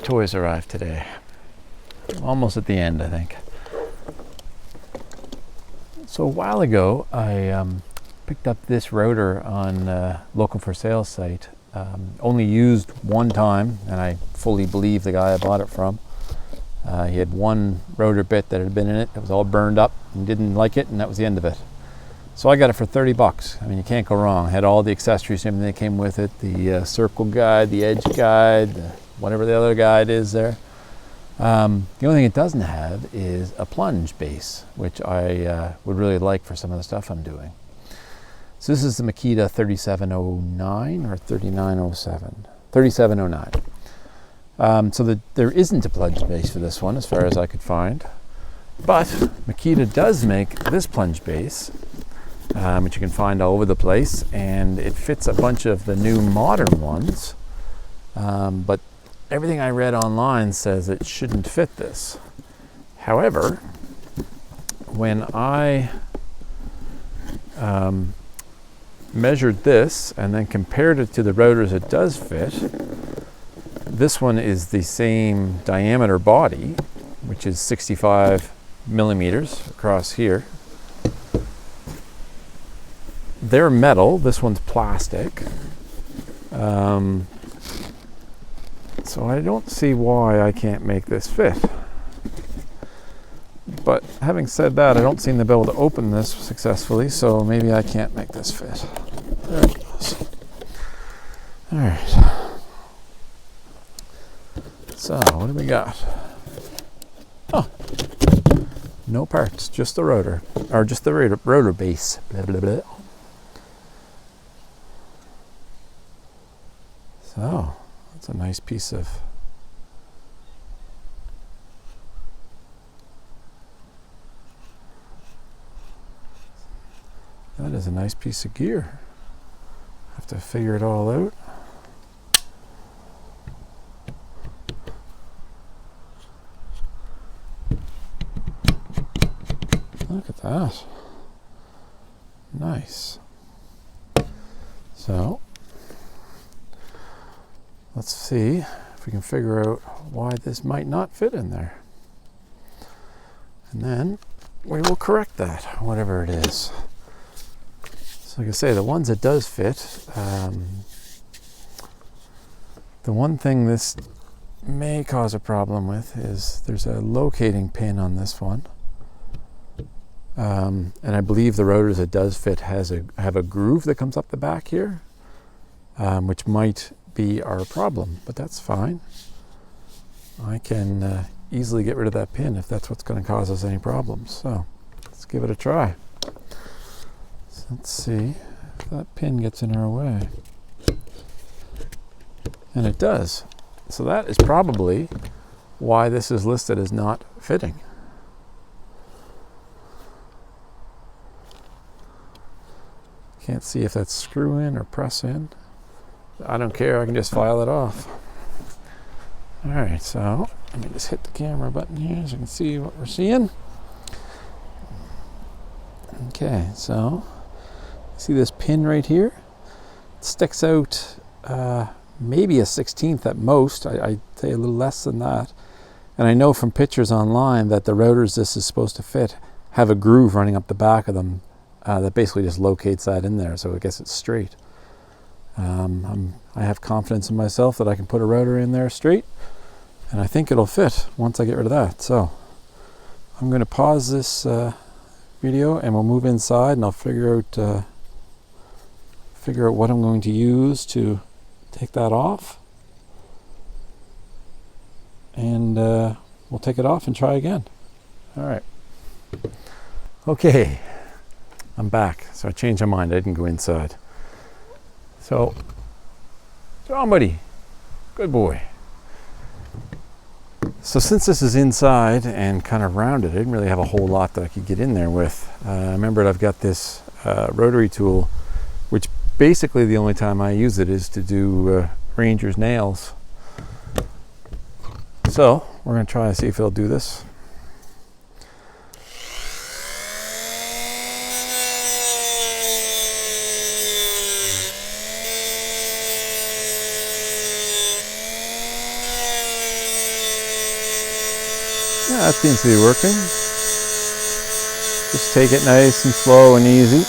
toys arrived today. Almost at the end, I think. So a while ago, I picked up this rotor on a local for sale site. Only used one time, and I fully believe the guy I bought it from. He had one rotor bit that had been in it. It was all burned up and didn't like it, and that was the end of it. So I got it for 30 bucks. I mean, you can't go wrong. It had all the accessories and everything that came with it. The circle guide, the edge guide, whatever the other guide is there. The only thing it doesn't have is a plunge base, which I would really like for some of the stuff I'm doing. So this is the Makita 3709 or 3907? 3709. So there isn't a plunge base for this one as far as I could find. But Makita does make this plunge base, which you can find all over the place, and it fits a bunch of the new modern ones. But everything I read online says it shouldn't fit this. However, when I measured this and then compared it to the rotors it does fit, this one is the same diameter body, which is 65 millimeters across here. They're metal, this one's plastic. So I don't see why I can't make this fit. But having said that, I don't seem to be able to open this successfully, so maybe I can't make this fit. There it goes. All right. So what do we got? Oh, no parts, just the rotor, or just the rotor base. Blah, blah, blah. So that's a nice piece of that is a nice piece of gear. Have to figure it all out. Look at that. Nice. So let's see if we can figure out why this might not fit in there. And then we will correct that, whatever it is. So like I say, the ones that does fit, the one thing this may cause a problem with is there's a locating pin on this one. And I believe the rotors that does fit have a groove that comes up the back here, which might be our problem, but that's fine. I can easily get rid of that pin if that's what's going to cause us any problems. So let's give it a try. So let's see if that pin gets in our way. And it does. So that is probably why this is listed as not fitting. Can't see if that's screw in or press in. I don't care, I can just file it off. All right, so let me just hit the camera button here so you can see what we're seeing. Okay, so see this pin right here? It sticks out maybe a 1/16 at most. I'd say a little less than that. And I know from pictures online that the rotors this is supposed to fit have a groove running up the back of them that basically just locates that in there, so I guess it's straight. I have confidence in myself that I can put a rotor in there straight, and I think it'll fit once I get rid of that. So I'm going to pause this video and we'll move inside, and I'll figure out what I'm going to use to take that off, and we'll take it off and try again. All right. Okay, I'm back. So I changed my mind. I didn't go inside. So, John buddy, good boy. So since this is inside and kind of rounded, I didn't really have a whole lot that I could get in there with. I remembered I've got this rotary tool, which basically the only time I use it is to do Ranger's nails. So we're going to try and see if it'll do this. That seems to be working. Just take it nice and slow and easy.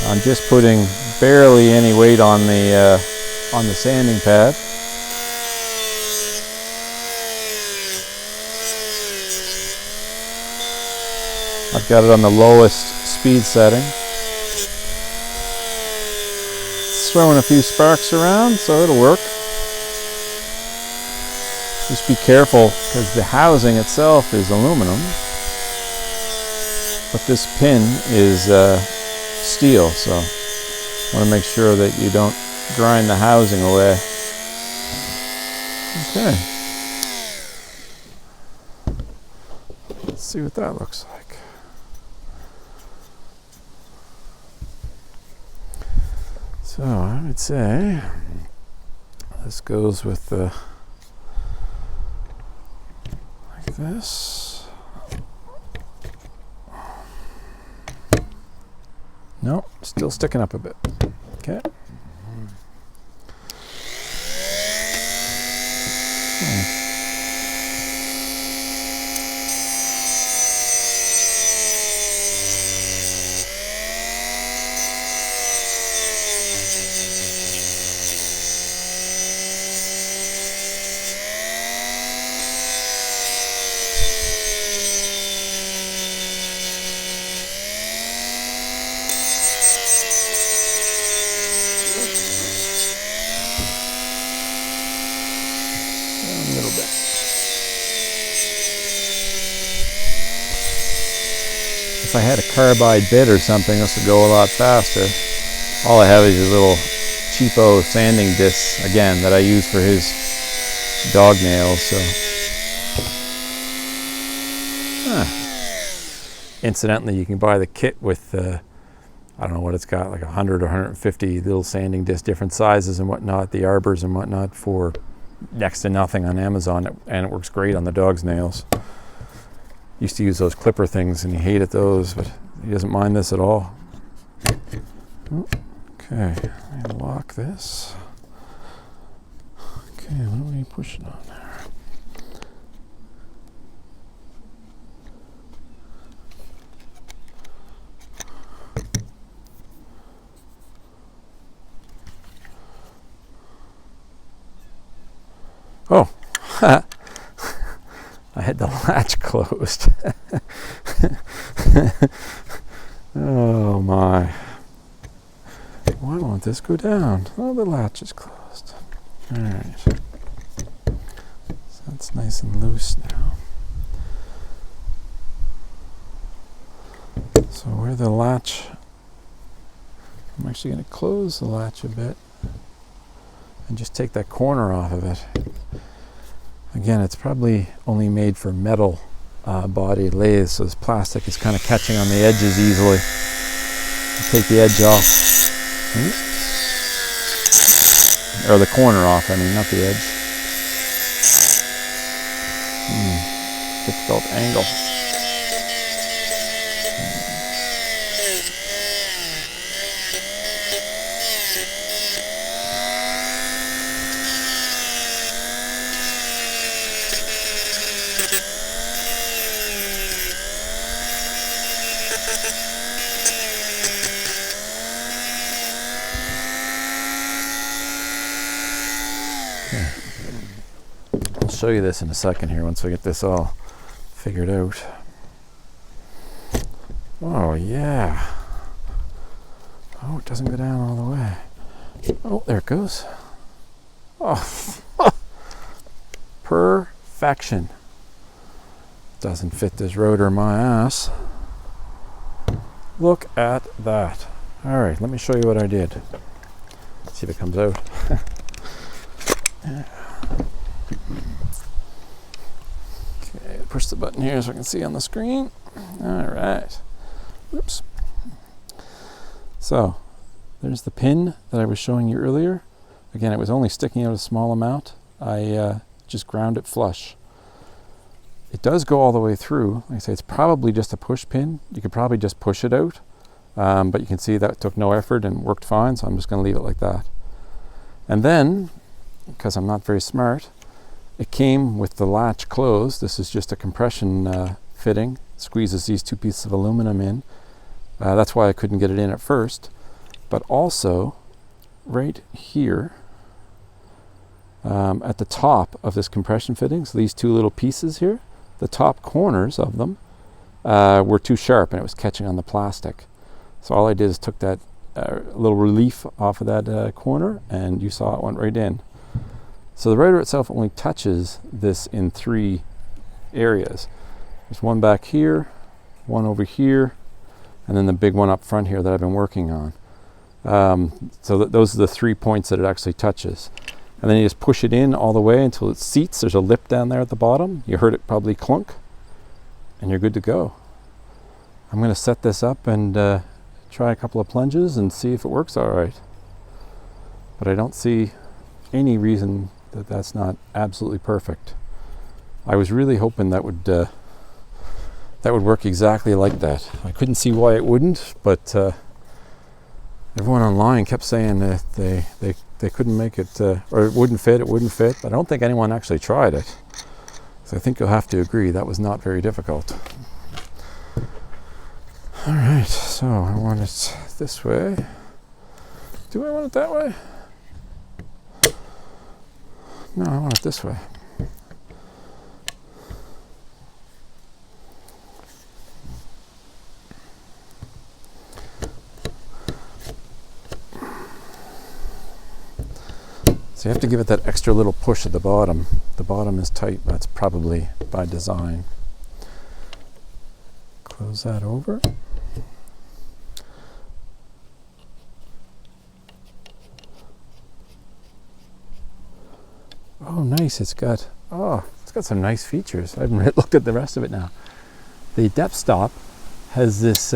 I'm just putting barely any weight on the sanding pad. I've got it on the lowest speed setting. It's throwing a few sparks around, so it'll work. Just be careful, because the housing itself is aluminum, but this pin is steel, so I want to make sure that you don't grind the housing away. Okay. Let's see what that looks like. So I would say this goes with the like this. Nope, still sticking up a bit. Okay. If I had a carbide bit or something, this would go a lot faster. All I have is these little cheapo sanding discs, again, that I use for his dog nails. So, incidentally, you can buy the kit with I don't know what it's got, like 100 or 150 little sanding discs, different sizes and whatnot, the arbors and whatnot, for next to nothing on Amazon, and it works great on the dog's nails. Used to use those clipper things and he hated those, but he doesn't mind this at all. Okay, let me lock this. Okay, what are we pushing on there? Oh, I had the latch closed. Oh my. Why won't this go down? Oh, the latch is closed. Alright. So that's nice and loose now. So where the latch, I'm actually going to close the latch a bit and just take that corner off of it. Again, it's probably only made for metal body lathes, so this plastic is kind of catching on the edges easily. Take the edge off. Or the corner off, I mean, not the edge. Difficult angle. I'll show you this in a second here once we get this all figured out. Oh yeah. Oh, it doesn't go down all the way. Oh, there it goes. Oh, perfection. Doesn't fit this rotor in my ass. Look at that. All right, let me show you what I did. Let's see if it comes out. Okay, push the button here so I can see on the screen. All right. Oops. So there's the pin that I was showing you earlier. Again, it was only sticking out a small amount. I just ground it flush. It does go all the way through. Like I say, it's probably just a push pin. You could probably just push it out, but you can see that took no effort and worked fine, so I'm just going to leave it like that. And then, because I'm not very smart, It came with the latch closed. This is just a compression fitting. Squeezes these two pieces of aluminum in. That's why I couldn't get it in at first. But also, right here, at the top of this compression fitting, so these two little pieces here, the top corners of them were too sharp and it was catching on the plastic. So all I did is took that little relief off of that corner, and you saw it went right in. So the router itself only touches this in 3 areas. There's one back here, one over here, and then the big one up front here that I've been working on. So those are the 3 points that it actually touches. And then you just push it in all the way until it seats. There's a lip down there at the bottom. You heard it probably clunk, and you're good to go. I'm going to set this up and try a couple of plunges and see if it works all right. But I don't see any reason that that's not absolutely perfect. I was really hoping that would work exactly like that. I couldn't see why it wouldn't, but everyone online kept saying that they couldn't make it, or it wouldn't fit. But I don't think anyone actually tried it. So I think you'll have to agree that was not very difficult. All right, so I want it this way. Do I want it that way? No, I want it this way. So you have to give it that extra little push at the bottom. The bottom is tight. That's probably by design. Close that over. Oh, nice. It's got some nice features. I haven't looked at the rest of it now. The depth stop has this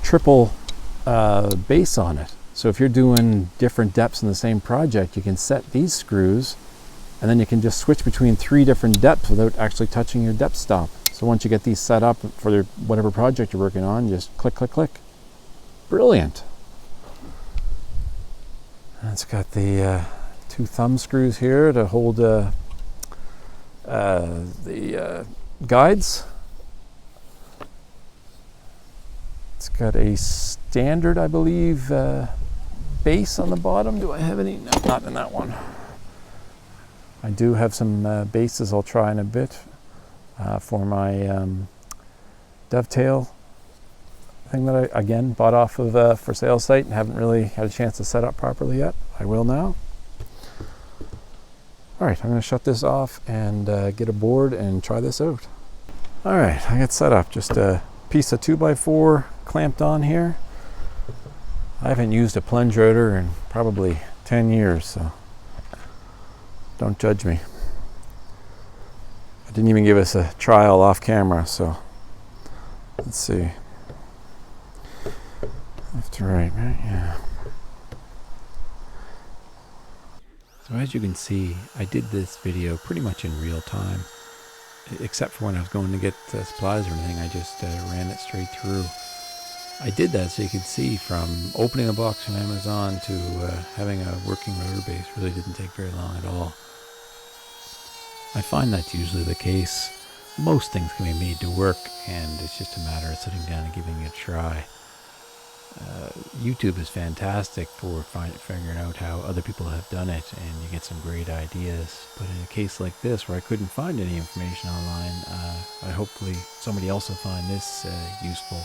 triple base on it. So if you're doing different depths in the same project, you can set these screws, and then you can just switch between 3 different depths without actually touching your depth stop. So once you get these set up for whatever project you're working on, just click, click, click. Brilliant. And it's got the 2 thumb screws here to hold the guides. It's got a standard, I believe, base on the bottom. Do I have any? No, not in that one. I do have some bases I'll try in a bit for my dovetail thing that I, again, bought off of a for sale site and haven't really had a chance to set up properly yet. I will now. All right, I'm going to shut this off and get a board and try this out. All right, I got set up. Just a piece of 2x4 clamped on here. I haven't used a plunge rotor in probably 10 years, so don't judge me. I didn't even give us a trial off camera, so let's see. Left to right, yeah. So as you can see, I did this video pretty much in real time, except for when I was going to get supplies or anything. I just ran it straight through. I did that so you could see from opening a box from Amazon to having a working rotor base really didn't take very long at all. I find that's usually the case. Most things can be made to work, and it's just a matter of sitting down and giving it a try. YouTube is fantastic for figuring out how other people have done it, and you get some great ideas. But in a case like this, where I couldn't find any information online, I hopefully somebody else will find this useful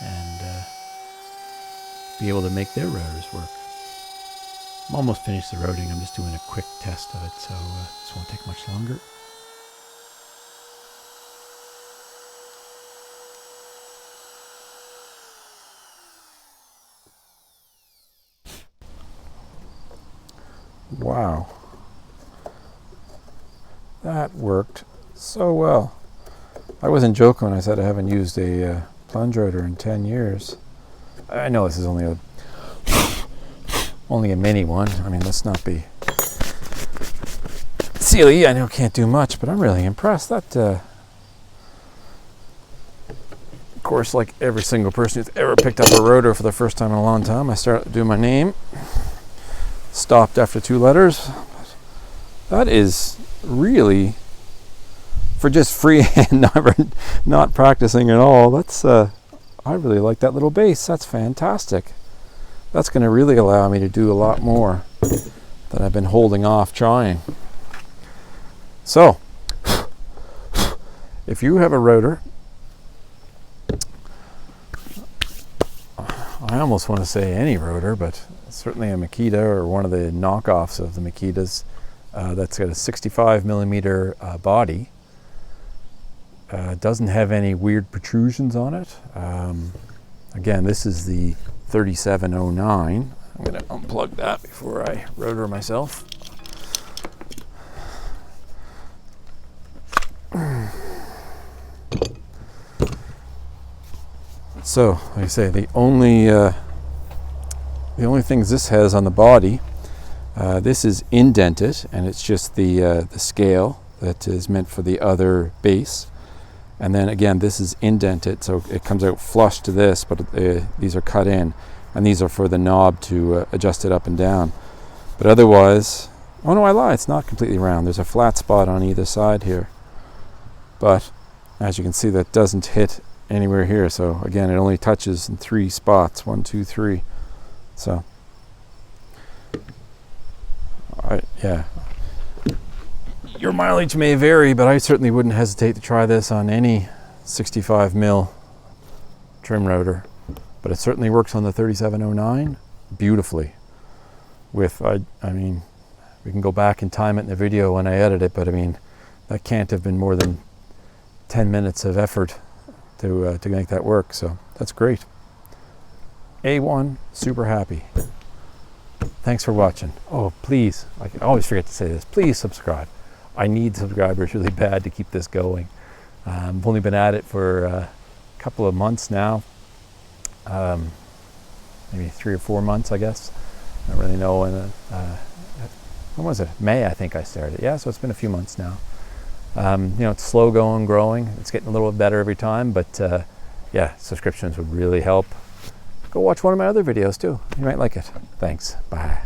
and be able to make their rotors work. I'm almost finished the routing. I'm just doing a quick test of it, so this won't take much longer. Wow, that worked so well. I wasn't joking when I said I haven't used a plunge rotor in 10 years. I know this is only a mini one. I mean, let's not be silly. I know can't do much, but I'm really impressed. That, of course, like every single person who's ever picked up a rotor for the first time in a long time, I started doing my name. Stopped after 2 letters. That is really, for just freehand, not practicing at all, that's I really like that little bass. That's fantastic. That's going to really allow me to do a lot more that I've been holding off trying. So, if you have a router, I almost want to say any router, but certainly a Makita or one of the knockoffs of the Makitas that's got a 65 millimeter body, doesn't have any weird protrusions on it. Again, this is the 3709. I'm going to unplug that before I rotor myself. So, like I say, the only things this has on the body, this is indented, and it's just the scale that is meant for the other bass. And then again, this is indented, so it comes out flush to this, but these are cut in, and these are for the knob to adjust it up and down. But otherwise, oh no, I lie, it's not completely round. There's a flat spot on either side here. But as you can see, that doesn't hit anywhere here. So again, it only touches in 3 spots, 1, 2, 3. So, yeah. Your mileage may vary, but I certainly wouldn't hesitate to try this on any 65 mil trim rotor. But it certainly works on the 3709 beautifully. With, I mean, we can go back and time it in the video when I edit it, but I mean, that can't have been more than 10 minutes of effort to make that work. So that's great. A1, super happy. Thanks for watching. Oh, please, I always forget to say this, please subscribe. I need subscribers really bad to keep this going. I've only been at it for a couple of months now, maybe 3 or 4 months, I guess. I don't really know. When was it? May, I think I started. Yeah, so it's been a few months now. You know, it's slow going, growing. It's getting a little bit better every time, but yeah, subscriptions would really help. Go watch one of my other videos too. You might like it. Thanks. Bye.